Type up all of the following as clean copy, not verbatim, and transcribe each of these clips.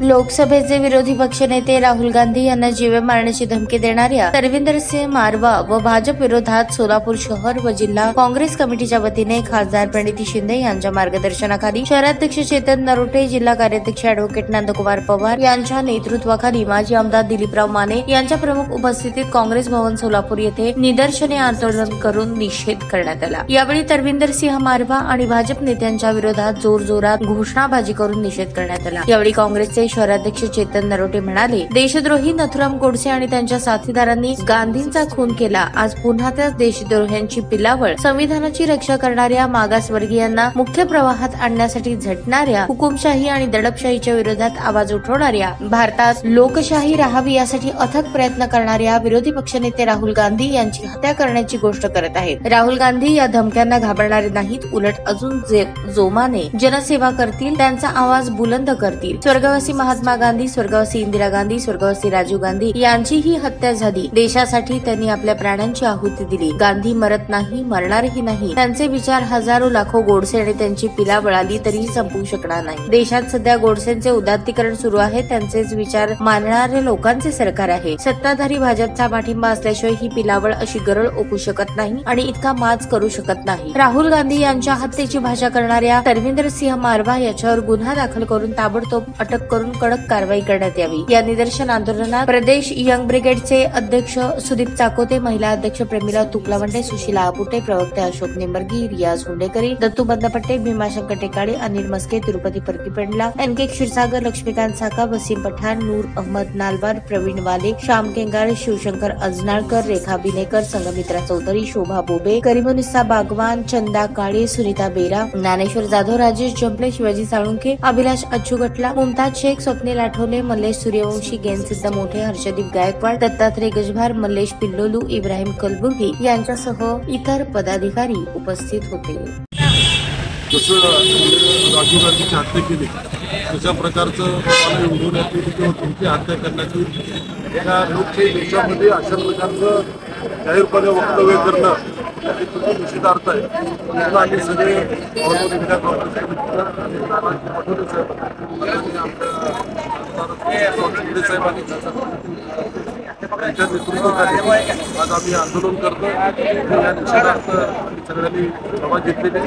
लोकसभेचे विरोधी पक्षनेते राहुल गांधी यांना जीवे मारण्याची धमकी देणाऱ्या तरविंदर सिंह मारवा व भाजप विरोधात सोलापूर शहर व जिल्हा काँग्रेस कमिटीच्या वतीने खासदार प्रणिती शिंदे यांच्या मार्गदर्शनाखाली शहराध्यक्ष चेतन नरोटे, जिल्हा कार्याध्यक्ष अॅडव्होकेट नंदकुमार पवार यांच्या नेतृत्वाखाली माजी आमदार दिलीपराव माने यांच्या प्रमुख उपस्थितीत काँग्रेस भवन सोलापूर येथे निदर्शने आंदोलन करून निषेध करण्यात आला। यावेळी तरविंदर सिंह मारवा आणि भाजप नेत्यांच्या विरोधात जोरजोरात घोषणाबाजी करून निषेध करण्यात आला। यावेळी काँग्रेसचे शहराध्यक्ष चेतन नरोटे म्हणाले, देशद्रोही नथुराम गोडसे आणि त्यांच्या साथीदारांनी गांधींचा खून केला। आज पुन्हा त्या देशद्रोह्यांची पिलावळ संविधानाची रक्षा करणाऱ्या मागासवर्गीयांना मुख्य प्रवाहात आणण्यासाठी झटणाऱ्या हुकुमशाही आणि दडपशाहीच्या विरोधात आवाज उठवणाऱ्या, भारतात लोकशाही राहावी यासाठी अथक प्रयत्न करणाऱ्या विरोधी पक्षनेते राहुल गांधी यांची हत्या करण्याची गोष्ट करत आहेत। राहुल गांधी या धमक्यांना घाबरणारे नाहीत, उलट अजून जोमाने जनसेवा करतील, त्यांचा आवाज बुलंद करतील। स्वर्गवासी महात्मा गांधी, स्वर्गवासी इंदिरा गांधी, स्वर्गवासी राजीव गांधी यांचीही हत्या झाली। देशासाठी त्यांनी आपल्या प्राणांची आहुती दिली। गांधी मरत नाही, मरणारही नाही। त्यांचे विचार हजारो लाखो गोडसे आणि त्यांची पिलावळ आली तरीही संपवू शकणार नाही। देशात सध्या गोडसेंचे उदात्तीकरण सुरू आहे। त्यांचेच विचार मानणाऱ्या लोकांचे सरकार आहे। सत्ताधारी भाजपचा पाठिंबा असल्याशिवाय ही पिलावळ अशी गरळ ओकू शकत नाही आणि इतका माज करू शकत नाही। राहुल गांधी यांच्या हत्येची भाषा करणाऱ्या तरविंदर सिंह मारवा याच्यावर गुन्हा दाखल करून ताबडतोब अटक करून कडक कारवाई करण्यात यावी। या निदर्शन आंदोलनात प्रदेश यंग ब्रिगेडचे अध्यक्ष सुदीप चाकोते, महिला अध्यक्ष प्रेमिला तुकलावंडे, सुशीला आपुटे, प्रवक्ते अशोक निंबर्गी, रियाज हुंडेकरी, दत्तू बंदपट्टे, भीमाशंकर टेकाडे, अनिल मस्के, तिरुपती प्रतिपेंडला, एनके क्षीरसागर, लक्ष्मीकांत साका, वसीम पठाण, नूर अहमद नालवार, प्रवीण वाले, श्याम केंगार, शिवशंकर अजनाळकर, रेखा बिनेकर, संगमित्रा चौधरी, शोभा बोबे, करीमुनिसा बागवान, चंदा काळे, सुनीता बेरा, ज्ञानेश्वर जाधव, राजेश जंपले, शिवाजी साळुंखे, अभिलाष अच्चुगटला, मुमताज शेख, स्वप्नील आठवले, मल्लेश सूर्यवंशी, गेनसिद्ध मोठे, हर्षदीप गायकवाड, दत्तात्रय गजभार, मल्लेश पिल्लोलू, इब्राहिम कलबुर्गी यांच्यासह इतर पदाधिकारी उपस्थित होते। जसं राजीव गांधीची हत्या केली तशा प्रकारचं उडवण्यात येईल किंवा तुमची हत्या करण्यात येईल। या लोकशाही देशामध्ये अशा प्रकारचं जाहीरपणे वक्तव्य करणं हे खूप निषेधार्थ आहे। म्हणून आम्ही सगळे ऑल इंडिया काँग्रेस कमिटीचे साहेबांनी त्यांच्या नेतृत्वाखाली आज आम्ही आंदोलन करतो। या निषेधार्थ सगळ्यांनी सभा घेतलेली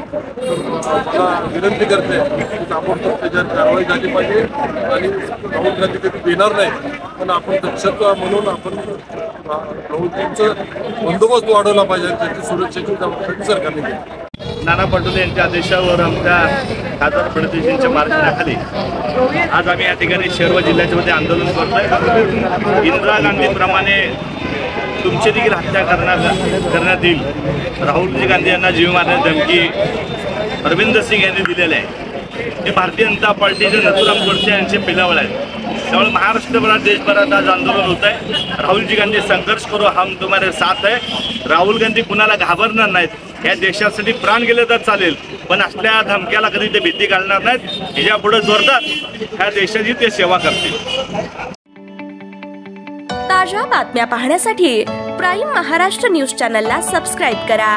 मला विनंती करते की ताबडतोब त्याच्यावर कारवाई झाली पाहिजे आणि राहुल गांधी कधी देणार नाही, पण आपण दक्षता म्हणून आपण राहुलजींचं बंदोबस्त वाढवला पाहिजे, त्याची सुरक्षेची जबाबदारी सरकारने घेतली। नाना पटोले यांच्या आदेशावर आमच्या खासदार प्रणितीजींच्या मार्गदर्शनाखाली आज आम्ही या ठिकाणी शहर व जिल्ह्याच्या मध्ये आंदोलन करतोय। इंदिरा गांधीप्रमाणे तुमची देखील हत्या करण्यात येईल। राहुलजी गांधी यांना जीव मारण्याची धमकी तरविंदर सिंह यांनी दिलेली आहे। हे भारतीय जनता पार्टीचे नथुराम गोडसे यांचे पिलावळ आहेत। त्यामुळे महाराष्ट्रभरात देशभरात आज आंदोलन होत आहे। राहुलजी गांधी संघर्ष करो, हम तुम्हारे साथ है। राहुल गांधी कुणाला घाबरणार नाहीत। या देशासाठी प्राण गेले तर चालेल, पण असल्या धमक्याला कधी ते भीती घालणार नाहीत। ह्याच्या पुढे जोरदार ह्या देशाची ते सेवा करतील। ताज्या बातम्या पाहण्यासाठी प्राईम महाराष्ट्र न्यूज चॅनलला सबस्क्राईब करा।